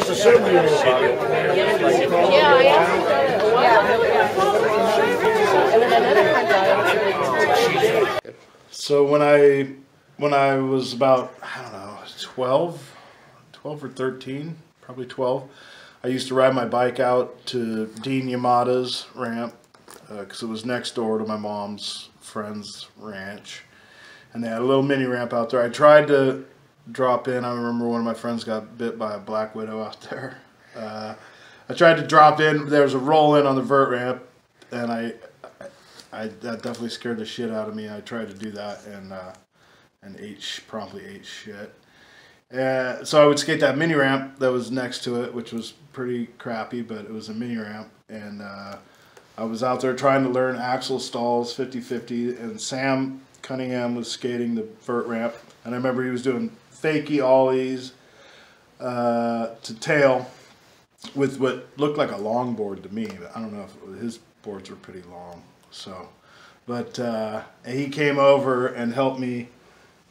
just assumed you knew about it. Yeah, I actually So when I was about, I don't know, 12 or 13, probably 12, I used to ride my bike out to Dean Yamada's ramp because it was next door to my mom's friend's ranch. And they had a little mini ramp out there. I tried to drop in. I remember one of my friends got bit by a black widow out there. I tried to drop in. There was a roll in on the vert ramp, and that definitely scared the shit out of me. I tried to do that and promptly ate shit. So I would skate that mini ramp that was next to it, which was pretty crappy, but it was a mini ramp. And I was out there trying to learn axle stalls 50-50, and Sam Cunningham was skating the vert ramp. And I remember he was doing fakie ollies to tail with what looked like a longboard to me. But I don't know if his boards were pretty long. So, but he came over and helped me,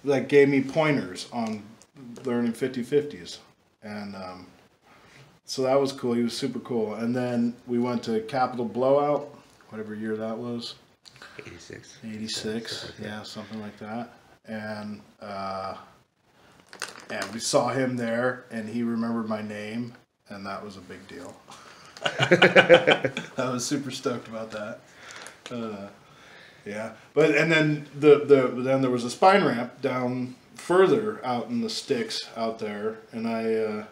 like gave me pointers on learning 50-50s. And so that was cool. He was super cool. And then we went to Capital Blowout, whatever year that was. 86. 86, yeah, something like that. And we saw him there, and he remembered my name, and that was a big deal. I was super stoked about that. Yeah, and then then there was a spine ramp down further out in the sticks out there, and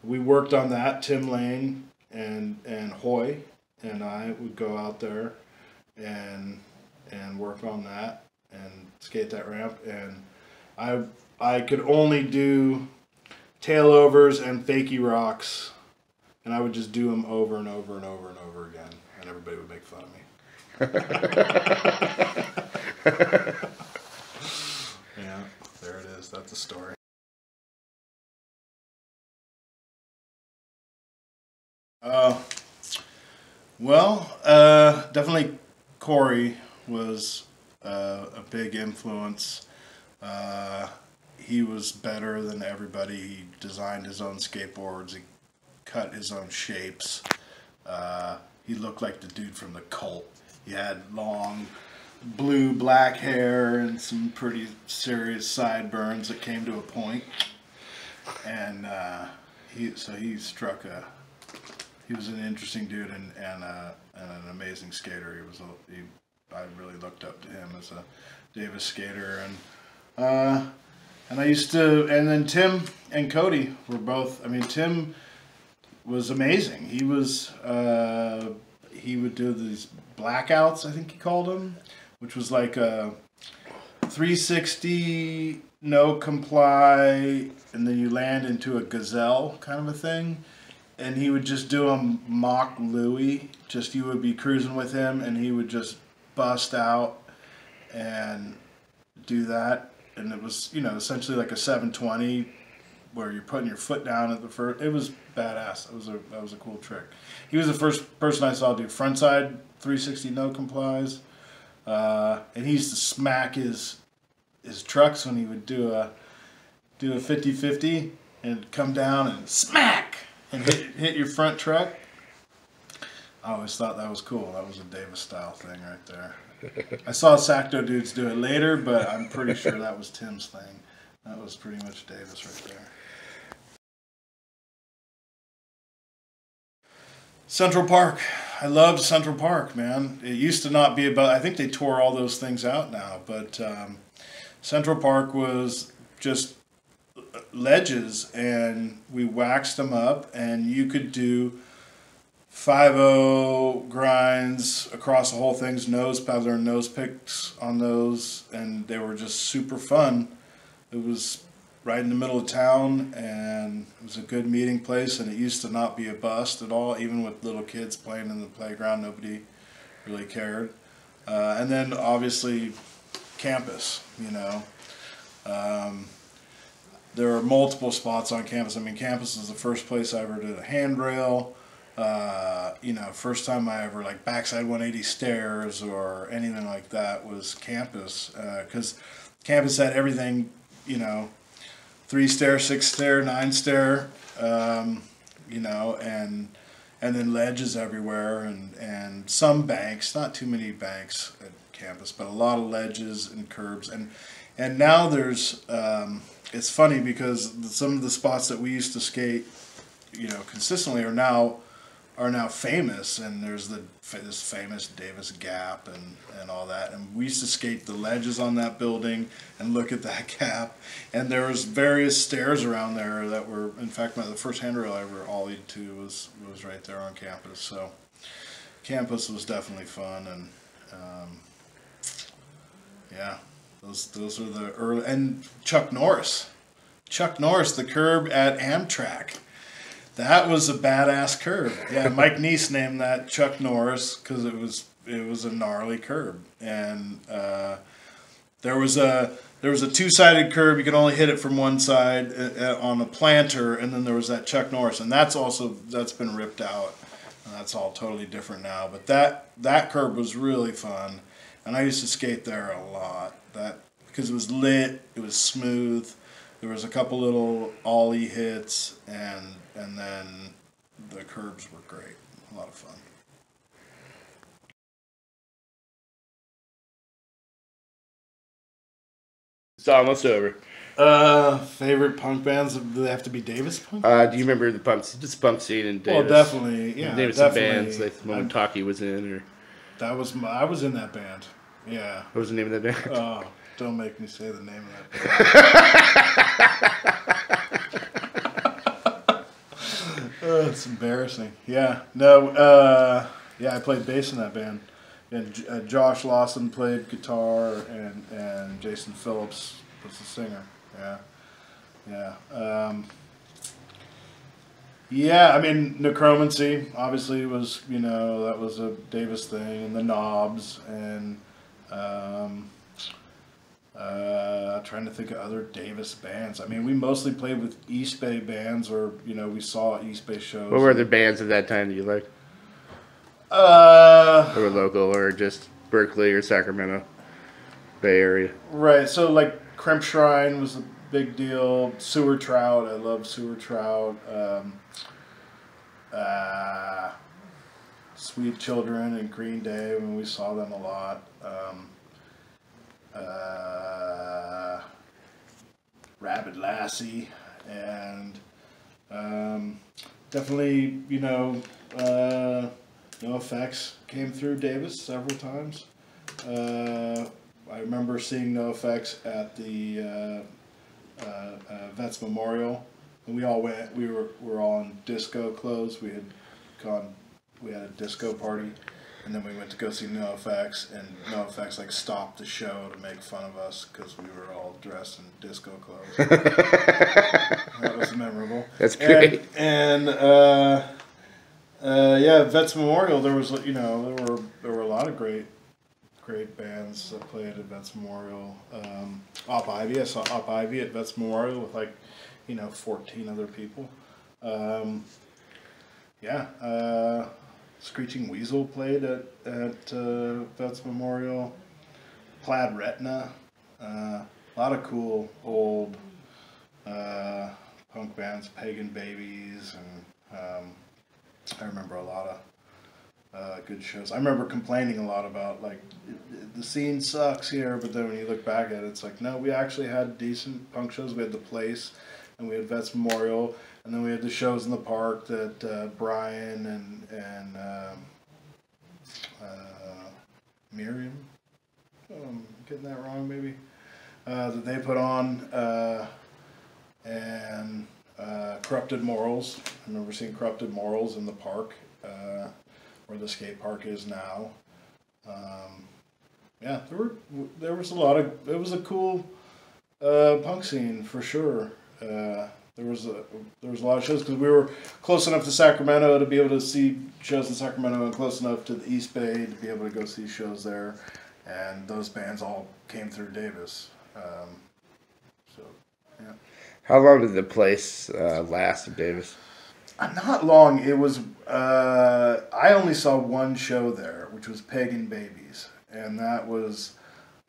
we worked on that. Tim Lane and Hoy and I would go out there and work on that and skate that ramp, and I could only do tailovers and fakie rocks, and I would just do them over and over and over and over again, and everybody would make fun of me. Yeah, there it is. That's a story. Definitely Corey was a big influence. He was better than everybody. He designed his own skateboards. He cut his own shapes. He looked like the dude from The Cult. He had long blue-black hair and some pretty serious sideburns that came to a point. And he struck a... He was an interesting dude and an amazing skater. I really looked up to him as a Davis skater, and I used to. And then Tim and Cody were both. I mean, Tim was amazing. He would do these blackouts, I think he called them, which was like a 360 no comply, and then you land into a gazelle kind of a thing. And he would just do a mock Louie. Just you would be cruising with him, and he would just bust out and do that. And it was, essentially like a 720, where you're putting your foot down at the first. It was badass. That was a cool trick. He was the first person I saw do frontside 360 no complies, and he used to smack his trucks when he would do a 50-50 and come down and smack. And hit your front truck. I always thought that was cool. That was a Davis style thing right there. I saw Sacto dudes do it later, but I'm pretty sure that was Tim's thing. That was pretty much Davis right there. Central Park. I loved Central Park, man. It used to not be about... I think they tore all those things out now, but Central Park was just ledges, and we waxed them up, and you could do 5-0 grinds across the whole thing's nose paddler and nose picks on those, and they were just super fun. It was right in the middle of town, and it was a good meeting place, and it used to not be a bust at all. Even with little kids playing in the playground, nobody really cared. And then obviously campus, there are multiple spots on campus. I mean, campus is the first place I ever did a handrail. First time I ever backside 180 stairs or anything like that was campus, because campus had everything, 3-stair, 6-stair, 9-stair, you know, and then ledges everywhere, and some banks, not too many banks at campus, but a lot of ledges and curbs, and now there's it's funny because some of the spots that we used to skate, you know, consistently are now famous, and there's this famous Davis Gap and all that, and we used to skate the ledges on that building and look at that gap, and there was various stairs around there that were, in fact, the first handrail I ever ollied to was right there on campus. So campus was definitely fun, and yeah, those are the early. And Chuck Norris, the curb at Amtrak. That was a badass curb. Yeah, Mike Neese named that Chuck Norris because it was a gnarly curb, and there was a 2-sided curb. You could only hit it from one side on a planter, and then there was that Chuck Norris, and that's been ripped out, and that's all totally different now. But that curb was really fun, and I used to skate there a lot. Because it was lit, it was smooth. There was a couple little ollie hits, and then the curbs were great. A lot of fun. It's almost over. Favorite punk bands? Do they have to be Davis punk? Do you remember the punk scene in Davis? Well, definitely, yeah. There was some bands like when Talkie was in, or I was in that band. Yeah. What was the name of that band? Oh, don't make me say the name of that band. It's embarrassing. Yeah. No. Yeah, I played bass in that band, and Josh Lawson played guitar, and Jason Phillips was the singer. Yeah. Yeah. Yeah, I mean, Necromancy obviously was, you know, that was a Davis thing, and the Knobs, and trying to think of other Davis bands. I mean, we mostly played with East Bay bands, or, you know, we saw East Bay shows. What were the bands of that time that you liked? Or were local, or just Berkeley or Sacramento, Bay Area? Right, so like Crimp Shrine was a big deal. Sewer Trout, I love Sewer Trout. Sweet Children and Green Day, when we saw them a lot. Rabid Lassie, and definitely, you know, NoFX came through Davis several times. I remember seeing NoFX at the Vets Memorial, and we all went. We were all in disco clothes. We had a disco party, and then we went to go see NoFX, and NoFX like stopped the show to make fun of us because we were all dressed in disco clothes. That was memorable. That's great. And yeah, Vets Memorial. There was, you know, there were a lot of great bands that played at Vets Memorial. Op Ivy. I saw Op Ivy at Vets Memorial with, like, you know, 14 other people. Yeah. Screeching Weasel played at Vets Memorial. Plaid Retina. A lot of cool old punk bands, Pagan Babies, and I remember a lot of good shows. I remember complaining a lot about, like, the scene sucks here, but then when you look back at it, it's like, no, we actually had decent punk shows. We had The Place, and we had Vets Memorial, and then we had the shows in the park that Brian and Miriam, I'm getting that wrong maybe, that they put on, and Corrupted Morals. I remember seeing Corrupted Morals in the park, where the skate park is now. Yeah, there was a lot of, it was a cool punk scene for sure. There was a lot of shows because we were close enough to Sacramento to be able to see shows in Sacramento, and close enough to the East Bay to be able to go see shows there, and those bands all came through Davis. So yeah. How long did The Place last in Davis? Not long. It was, I only saw one show there, which was Pagan Babies, and that was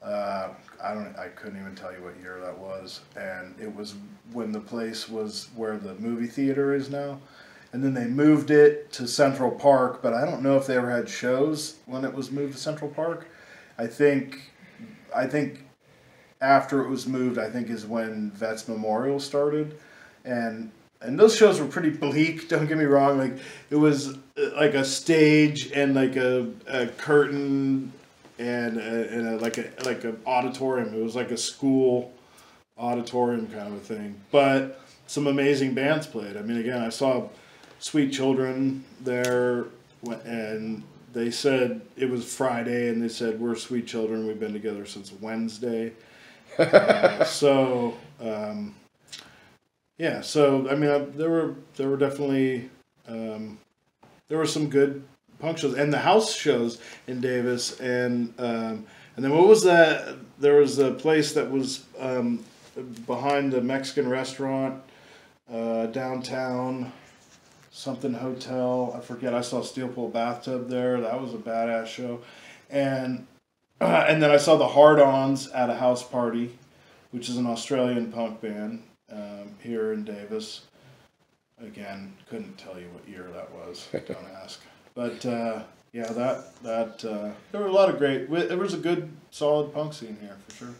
I couldn't even tell you what year that was, and it was when the place was where the movie theater is now, and then they moved it to Central Park. But I don't know if they ever had shows when it was moved to Central Park. I think after it was moved, I think is when Vets Memorial started, and those shows were pretty bleak. Don't get me wrong; like it was like a stage and like a curtain and like a auditorium. It was like a school auditorium kind of a thing. But some amazing bands played. I mean, again, I saw Sweet Children there, and they said it was Friday, and they said we're Sweet Children. We've been together since Wednesday. Yeah. So I mean, there were definitely there were some good punk shows and the house shows in Davis, and then what was that? There was a place that was behind the Mexican restaurant downtown, something hotel. I forget. I saw Steel Pole Bathtub there. That was a badass show, and then I saw the Hard-Ons at a house party, which is an Australian punk band here in Davis. Again, couldn't tell you what year that was. Don't ask. But yeah, that there were a lot of great. It was a good, solid punk scene here for sure.